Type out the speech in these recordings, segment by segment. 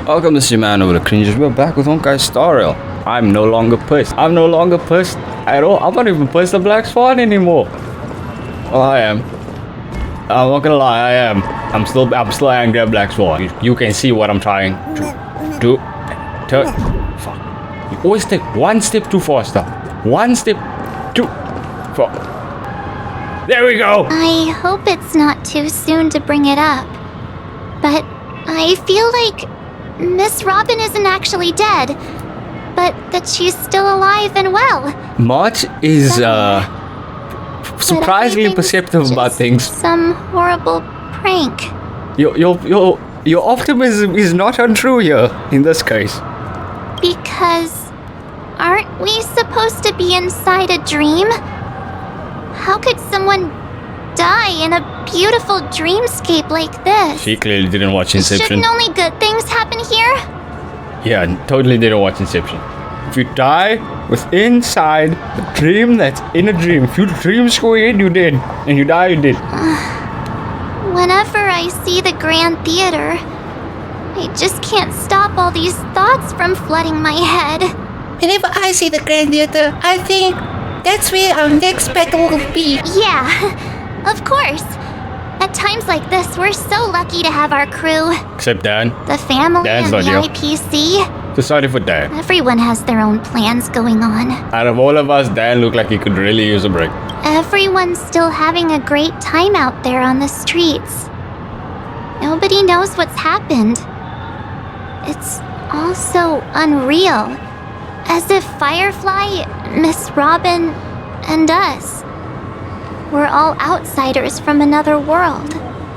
Welcome, Mr. Man over the cringes. We're back with Honkai Star Rail. I'm no longer pissed. I'm no longer pissed at all. I'm not even pissed at Black Swan anymore. Well, I am. I'm not gonna lie, I am. I'm still angry at Black Swan. You can see what I'm trying to do. Fuck. You always take one step too faster. One step too far. There we go. I hope it's not too soon to bring it up, but I feel like Miss Robin isn't actually dead, but that she's still alive and well. March is surprisingly perceptive about things. Some horrible prank. Your optimism is not untrue here in this case. Because aren't we supposed to be inside a dream? How could someone die in a beautiful dreamscape like this? She clearly didn't watch Inception. Shouldn't only good things happen here? Yeah, totally didn't watch Inception. If you die inside the dream that's in a dream, if you dream going in, you did. And you die, you did. Whenever I see the Grand Theater, I just can't stop all these thoughts from flooding my head. Whenever I see the Grand Theater, I think that's where our next battle will be. Yeah, of course. At times like this, we're so lucky to have our crew. Except Dan. The family Dan's and the not here. IPC. So sorry for Dan. Everyone has their own plans going on. Out of all of us, Dan looked like he could really use a break. Everyone's still having a great time out there on the streets. Nobody knows what's happened. It's all so unreal. As if Firefly, Miss Robin, and us, we're all outsiders from another world.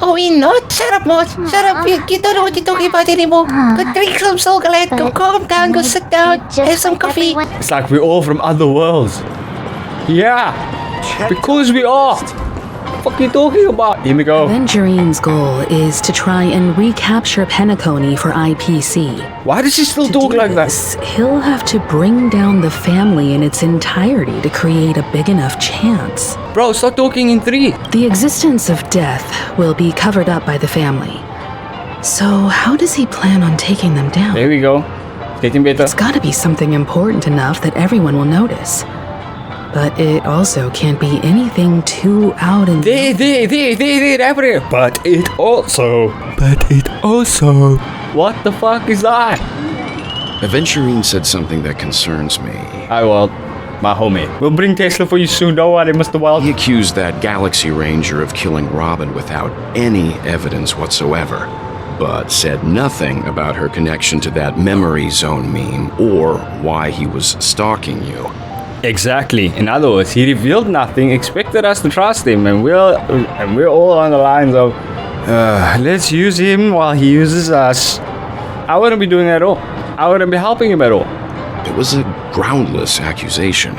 Oh, we not? Shut up, Mort. Shut up. You don't know what you're talking about anymore. Go drink some chocolate. Go calm down. Go sit down. Have some coffee. It's like we're all from other worlds. Yeah, because we are. What are you talking about? Here we go. Avengerine's goal is to try and recapture Penacony for IPC. Why does she still talk like that? He'll have to bring down the family in its entirety to create a big enough chance. Bro, stop talking in 3. The existence of death will be covered up by the family. So how does he plan on taking them down? There we go. Getting better. It's gotta be something important enough that everyone will notice. But it also can't be anything too out in There, everywhere. But it also. What the fuck is that? Aventurine said something that concerns me. I will. My homie. We'll bring Tesla for you soon, don't worry, Mr. Wild. He accused that Galaxy Ranger of killing Robin without any evidence whatsoever, but said nothing about her connection to that memory zone meme or why he was stalking you. Exactly. In other words, he revealed nothing, expected us to trust him, and we're all on the lines of, let's use him while he uses us. I wouldn't be doing that at all. I wouldn't be helping him at all. It was a groundless accusation,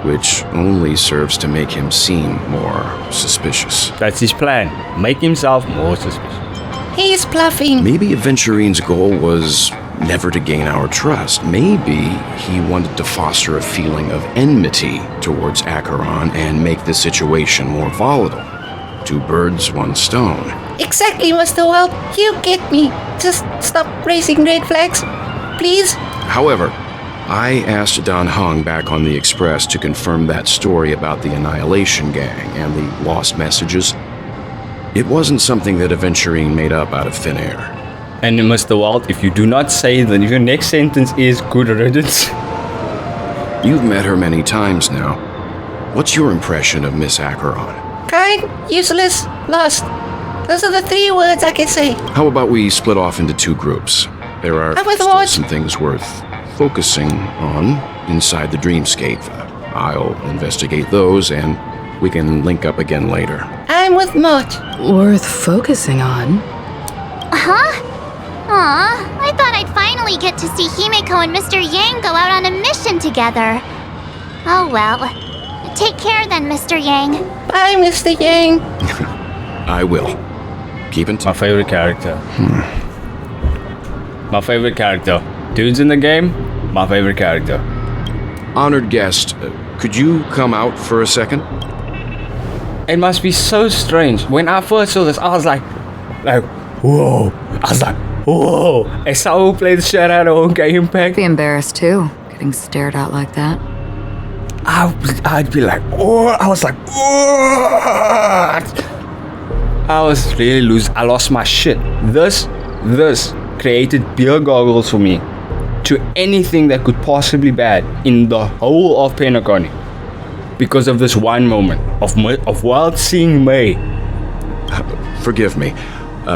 which only serves to make him seem more suspicious. That's his plan. Make himself more suspicious. He's bluffing. Maybe Aventurine's goal was never to gain our trust. Maybe he wanted to foster a feeling of enmity towards Acheron and make the situation more volatile. 2 birds, 1 stone. Exactly, Mr. Welt. You get me. Just stop raising red flags, please. However, I asked Don Hung back on the Express to confirm that story about the Annihilation Gang and the lost messages. It wasn't something that Aventurine made up out of thin air. And Mr. Walt, if you do not say that your next sentence is good riddance. You've met her many times now. What's your impression of Miss Acheron? Kind, useless, lost. Those are the 3 words I can say. How about we split off into 2 groups? There are still some things worth focusing on inside the dreamscape. I'll investigate those and we can link up again later. I'm with Mort. Worth focusing on? Huh? Aw, I thought I'd finally get to see Himeko and Mr. Yang go out on a mission together. Oh well. Take care then, Mr. Yang. Bye, Mr. Yang. I will. Keep in My touch. favorite character. My favorite character. Dudes in the game, my favorite character. Honored guest, could you come out for a second? It must be so strange. When I first saw this, I was like, whoa. I was like, Whoa! As someone who played the shit out of Honkai Impact, Be embarrassed too, getting stared at like that. I'd be like, oh, I was like, what? I was really loose. I lost my shit. This created beer goggles for me to anything that could possibly bad in the whole of Penacony because of this one moment of WELT seeing MEI. Forgive me.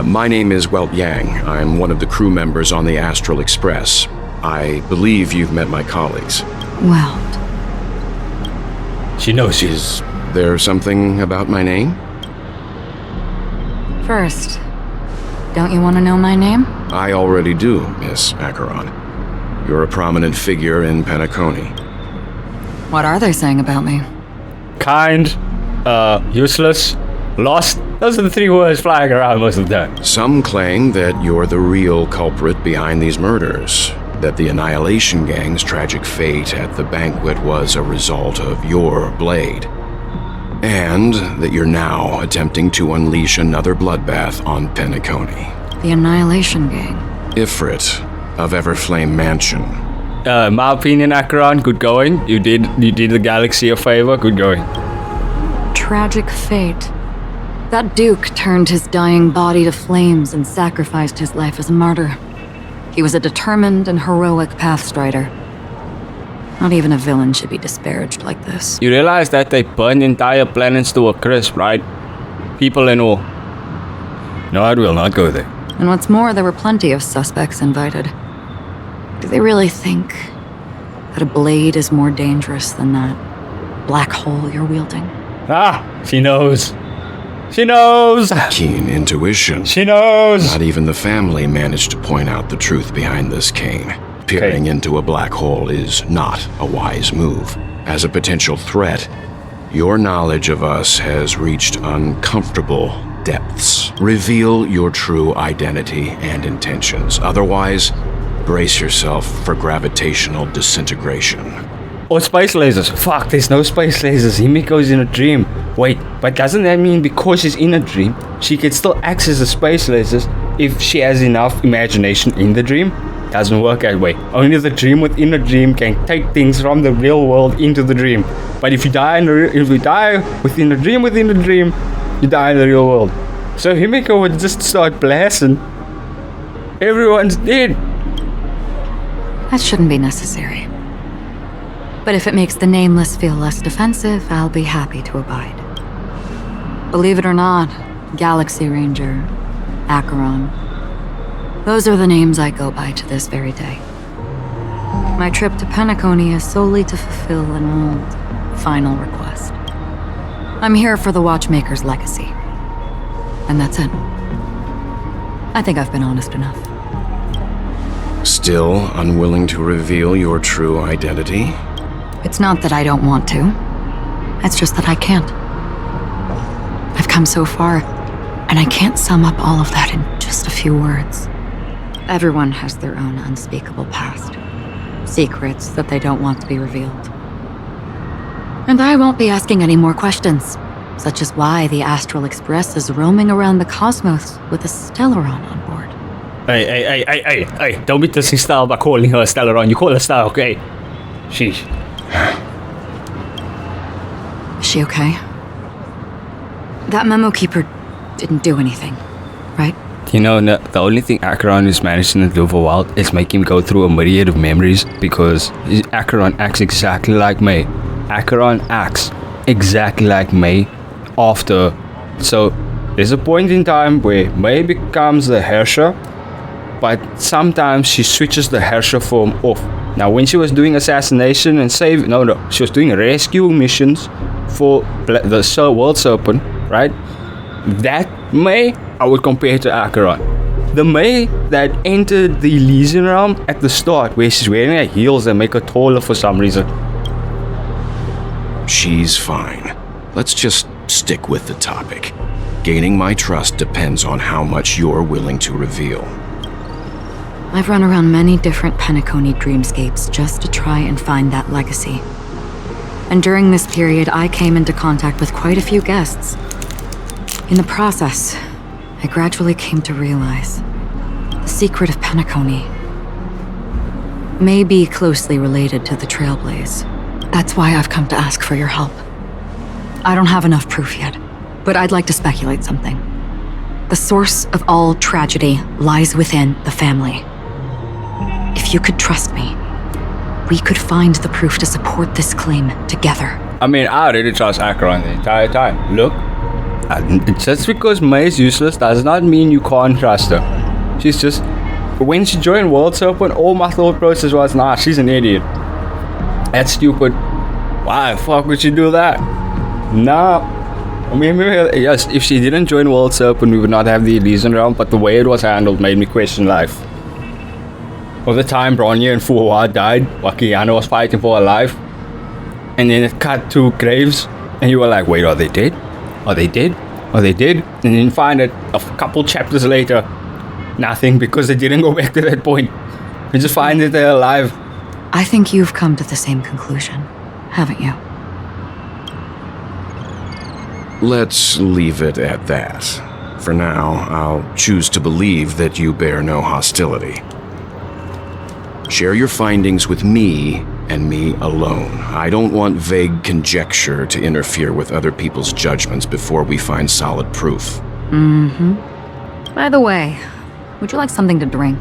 My name is WELT Yang. I'm one of the crew members on the Astral Express. I believe you've met my colleagues. Well, She knows you. Is there something about my name? first, don't you want to know my name? I already do, Miss Acheron. You're a prominent figure in Penacony. What are they saying about me? Kind, useless, lost. Those are the 3 words flying around most of the time. Some claim that you're the real culprit behind these murders, that the Annihilation Gang's tragic fate at the banquet was a result of your blade, and that you're now attempting to unleash another bloodbath on Penacony. The Annihilation Gang. Ifrit of Everflame Mansion. In my opinion, Acheron, good going. You did the galaxy a favor. Good going. Tragic fate. That Duke turned his dying body to flames and sacrificed his life as a martyr. He was a determined and heroic pathstrider. Not even a villain should be disparaged like this. You realize that they burned entire planets to a crisp, right? People and all. No, I will not go there. And what's more, there were plenty of suspects invited. Do they really think that a blade is more dangerous than that black hole you're wielding? Ah, she knows. She knows. Keen intuition. She knows. Not even the family managed to point out the truth behind this cane. Peering into a black hole is not a wise move. As a potential threat, your knowledge of us has reached uncomfortable depths. Reveal your true identity and intentions. Otherwise, brace yourself for gravitational disintegration. Or space lasers. Fuck, there's no space lasers. Himiko's in a dream. Wait, but doesn't that mean because she's in a dream, she can still access the space lasers if she has enough imagination in the dream? Doesn't work that way. Only the dream within a dream can take things from the real world into the dream. But if you die within a dream, you die in the real world. So Himiko would just start blasting. Everyone's dead. That shouldn't be necessary. But if it makes the Nameless feel less defensive, I'll be happy to abide. Believe it or not, Galaxy Ranger, Acheron, those are the names I go by to this very day. My trip to Penacony is solely to fulfill an old, final request. I'm here for the Watchmaker's legacy. And that's it. I think I've been honest enough. Still unwilling to reveal your true identity? It's not that I don't want to. It's just that I can't. I've come so far, and I can't sum up all of that in just a few words. Everyone has their own unspeakable past. Secrets that they don't want to be revealed. And I won't be asking any more questions, such as why the Astral Express is roaming around the cosmos with a Stellaron on board. Hey, don't be dissing Style by calling her Stellaron. You call her Style, okay? Sheesh. Is she okay? That memo keeper didn't do anything, right? You know, the only thing Acheron is managing to do for WELT is make him go through a myriad of memories because Acheron acts exactly like MEI. Acheron acts exactly like MEI after. So, there's a point in time where MEI becomes the Herrscher, but sometimes she switches the Herrscher form off. Now, when she was doing assassination and she was doing rescue missions for the World Serpent, right? That MEI, I would compare to Acheron. The MEI that entered the Elysian realm at the start, where she's wearing her heels that make her taller for some reason. She's fine. Let's just stick with the topic. Gaining my trust depends on how much you're willing to reveal. I've run around many different Penacony dreamscapes just to try and find that legacy. And during this period, I came into contact with quite a few guests. In the process, I gradually came to realize The secret of Penacony may be closely related to the Trailblaze. That's why I've come to ask for your help. I don't have enough proof yet, but I'd like to speculate something. The source of all tragedy lies within the family. If you could trust me, we could find the proof to support this claim together. I mean, I already trust Acheron the entire time. Look, just because MEI is useless does not mean you can't trust her. She's just... When she joined World Open, all my thought process was, nah, she's an idiot. That's stupid. Why the fuck would she do that? Nah. I mean, yes, if she didn't join World Open, we would not have the Elysian Realm, but the way it was handled made me question life. All the time Bronya and Fuwa died, while Kiana was fighting for her life. And then it cut to graves, and you were like, wait, are they dead? Are they dead? Are they dead? And then you find it a couple chapters later, nothing, because they didn't go back to that point. You just find that they're alive. I think you've come to the same conclusion, haven't you? Let's leave it at that. For now, I'll choose to believe that you bear no hostility. Share your findings with me and me alone. I don't want vague conjecture to interfere with other people's judgments before we find solid proof. By the way, would you like something to drink?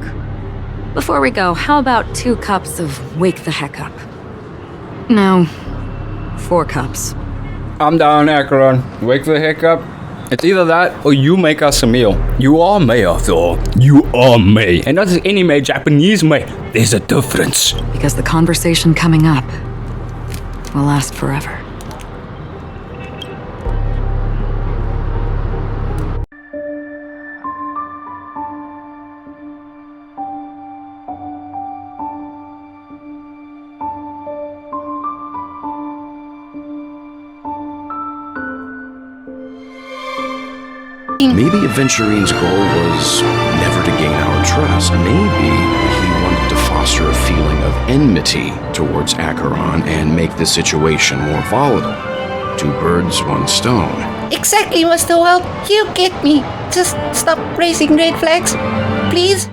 Before we go, how about 2 cups of Wake the Heck Up? No, 4 cups. I'm down, Acheron. Wake the heck up. It's either that or you make us a meal. You are MEI after all. You are MEI. And not just any MEI, Japanese MEI. There's a difference. Because the conversation coming up will last forever. Maybe Aventurine's goal was never to gain our trust. Maybe he wanted to foster a feeling of enmity towards Acheron and make the situation more volatile. 2 birds, 1 stone. Exactly, Mr. WELT. You get me. Just stop raising red flags, please.